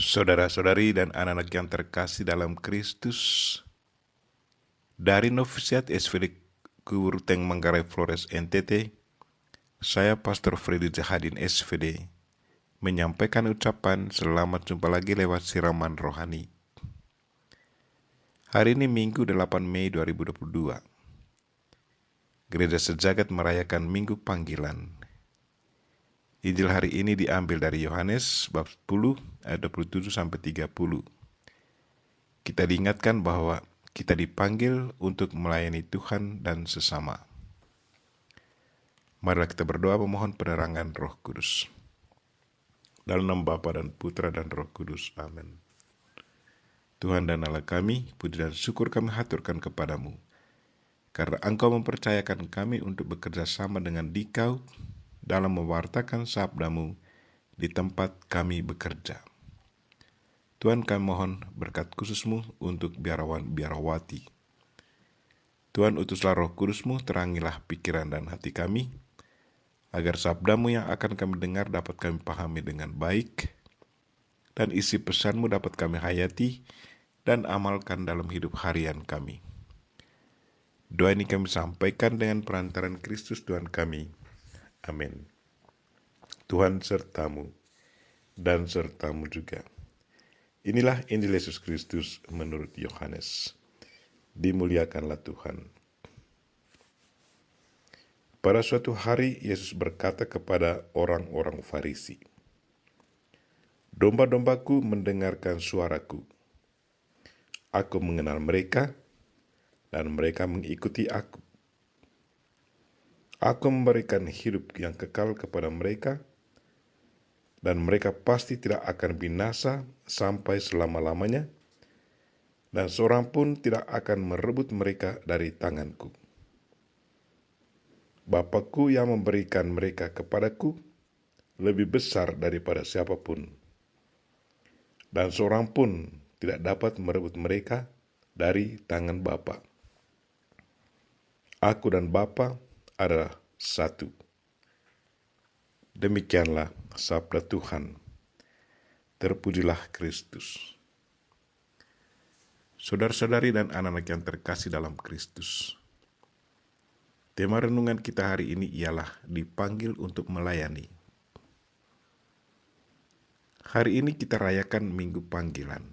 Saudara-saudari dan anak-anak yang terkasih dalam Kristus, dari Novisiat SVD Kurteng Manggarai Flores NTT, saya Pastor Freddy Zahadin SVD menyampaikan ucapan selamat jumpa lagi lewat siraman rohani. Hari ini Minggu 8 Mei 2022. Gereja Sejagat merayakan Minggu Panggilan. Injil hari ini diambil dari Yohanes bab 10 ayat 27 sampai 30. Kita diingatkan bahwa kita dipanggil untuk melayani Tuhan dan sesama. Marilah kita berdoa memohon penerangan Roh Kudus. Dalam nama Bapa dan Putra dan Roh Kudus. Amin. Tuhan dan Allah kami, puji dan syukur kami haturkan kepadamu, karena Engkau mempercayakan kami untuk bekerja sama dengan Dikau dalam mewartakan sabdamu di tempat kami bekerja. Tuhan, kami mohon berkat khusus-Mu untuk biarawan-biarawati. Tuhan, utuslah Roh Kudus-Mu, terangilah pikiran dan hati kami, agar sabdamu yang akan kami dengar dapat kami pahami dengan baik, dan isi pesan-Mu dapat kami hayati dan amalkan dalam hidup harian kami. Doa ini kami sampaikan dengan perantaran Kristus Tuhan kami. Amin. Tuhan sertamu dan sertamu juga. Inilah Injil Yesus Kristus menurut Yohanes. Dimuliakanlah Tuhan. Pada suatu hari Yesus berkata kepada orang-orang Farisi, "Domba-dombaku mendengarkan suaraku. Aku mengenal mereka, dan mereka mengikuti aku. Aku memberikan hidup yang kekal kepada mereka, dan mereka pasti tidak akan binasa sampai selama-lamanya, dan seorang pun tidak akan merebut mereka dari tanganku. Bapakku yang memberikan mereka kepadaku lebih besar daripada siapapun, dan seorang pun tidak dapat merebut mereka dari tangan Bapa. Aku dan Bapa adalah satu." Demikianlah sabda Tuhan. Terpujilah Kristus. Saudara-saudari dan anak-anak yang terkasih dalam Kristus, tema renungan kita hari ini ialah dipanggil untuk melayani. Hari ini kita rayakan Minggu Panggilan.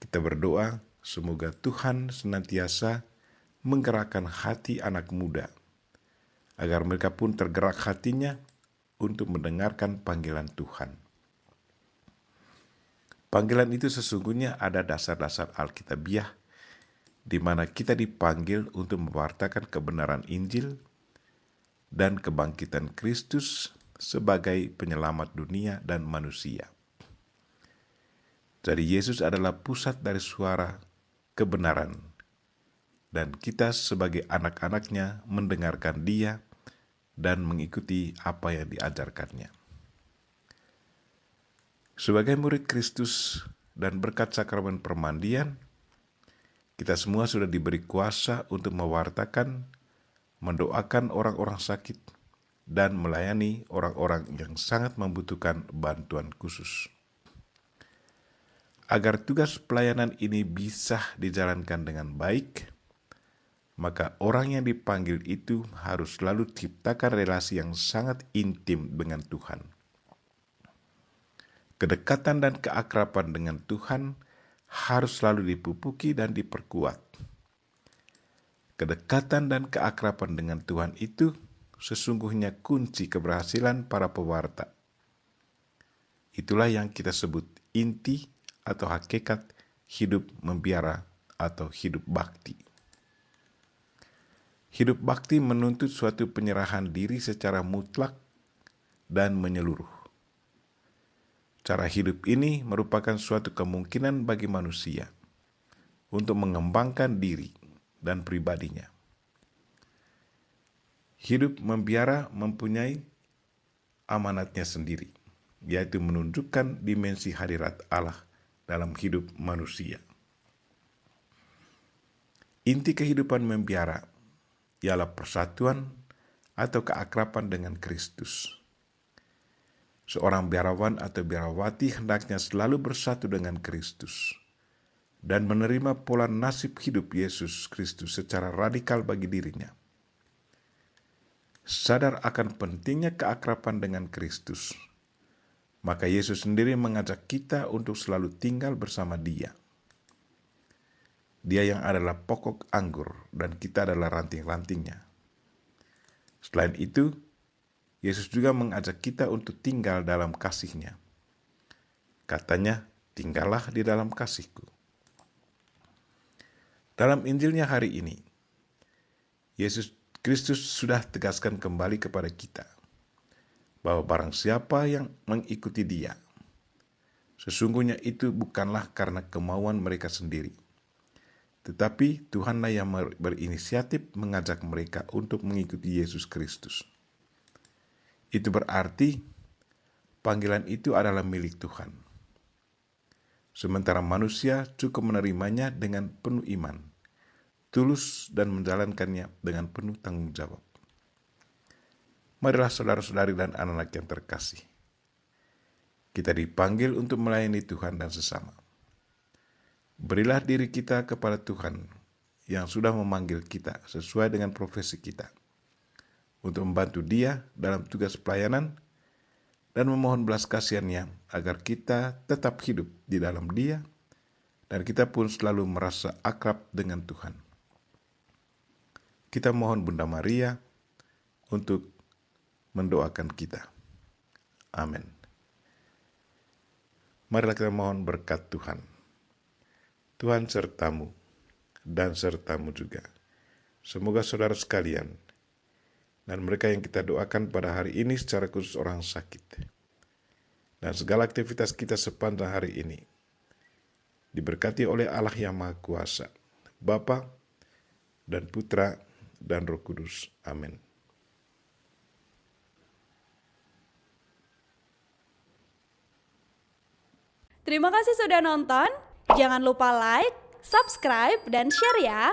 Kita berdoa semoga Tuhan senantiasa menggerakkan hati anak muda, agar mereka pun tergerak hatinya untuk mendengarkan panggilan Tuhan. Panggilan itu sesungguhnya ada dasar-dasar Alkitabiah, di mana kita dipanggil untuk mewartakan kebenaran Injil dan kebangkitan Kristus sebagai penyelamat dunia dan manusia. Jadi Yesus adalah pusat dari suara kebenaran, dan kita sebagai anak-anaknya mendengarkan Dia dan mengikuti apa yang diajarkannya. Sebagai murid Kristus dan berkat sakramen permandian, kita semua sudah diberi kuasa untuk mewartakan, mendoakan orang-orang sakit, dan melayani orang-orang yang sangat membutuhkan bantuan khusus. Agar tugas pelayanan ini bisa dijalankan dengan baik, maka orang yang dipanggil itu harus selalu ciptakan relasi yang sangat intim dengan Tuhan. Kedekatan dan keakraban dengan Tuhan harus selalu dipupuki dan diperkuat. Kedekatan dan keakraban dengan Tuhan itu sesungguhnya kunci keberhasilan para pewarta. Itulah yang kita sebut inti atau hakikat hidup membiara atau hidup bakti. Hidup bakti menuntut suatu penyerahan diri secara mutlak dan menyeluruh. Cara hidup ini merupakan suatu kemungkinan bagi manusia untuk mengembangkan diri dan pribadinya. Hidup membiara mempunyai amanatnya sendiri, yaitu menunjukkan dimensi hadirat Allah dalam hidup manusia. Inti kehidupan membiara ialah persatuan atau keakraban dengan Kristus. Seorang biarawan atau biarawati hendaknya selalu bersatu dengan Kristus dan menerima pola nasib hidup Yesus Kristus secara radikal bagi dirinya. Sadar akan pentingnya keakraban dengan Kristus, maka Yesus sendiri mengajak kita untuk selalu tinggal bersama Dia. Dia yang adalah pokok anggur dan kita adalah ranting-rantingnya. Selain itu, Yesus juga mengajak kita untuk tinggal dalam kasih-Nya. Katanya, tinggallah di dalam kasih-Ku. Dalam Injilnya hari ini, Yesus Kristus sudah tegaskan kembali kepada kita bahwa barang siapa yang mengikuti Dia, sesungguhnya itu bukanlah karena kemauan mereka sendiri, tetapi Tuhanlah yang berinisiatif mengajak mereka untuk mengikuti Yesus Kristus. Itu berarti panggilan itu adalah milik Tuhan. Sementara manusia cukup menerimanya dengan penuh iman, tulus dan menjalankannya dengan penuh tanggung jawab. Marilah saudara-saudari dan anak-anak yang terkasih, kita dipanggil untuk melayani Tuhan dan sesama. Berilah diri kita kepada Tuhan yang sudah memanggil kita sesuai dengan profesi kita, untuk membantu Dia dalam tugas pelayanan dan memohon belas kasihan-Nya agar kita tetap hidup di dalam Dia dan kita pun selalu merasa akrab dengan Tuhan. Kita mohon Bunda Maria untuk mendoakan kita. Amin. Marilah kita mohon berkat Tuhan. Tuhan sertamu dan sertamu juga. Semoga saudara sekalian dan mereka yang kita doakan pada hari ini secara khusus orang sakit, dan segala aktivitas kita sepanjang hari ini diberkati oleh Allah yang Maha Kuasa, Bapa dan Putra dan Roh Kudus. Amin. Terima kasih sudah nonton. Jangan lupa like, subscribe, dan share ya.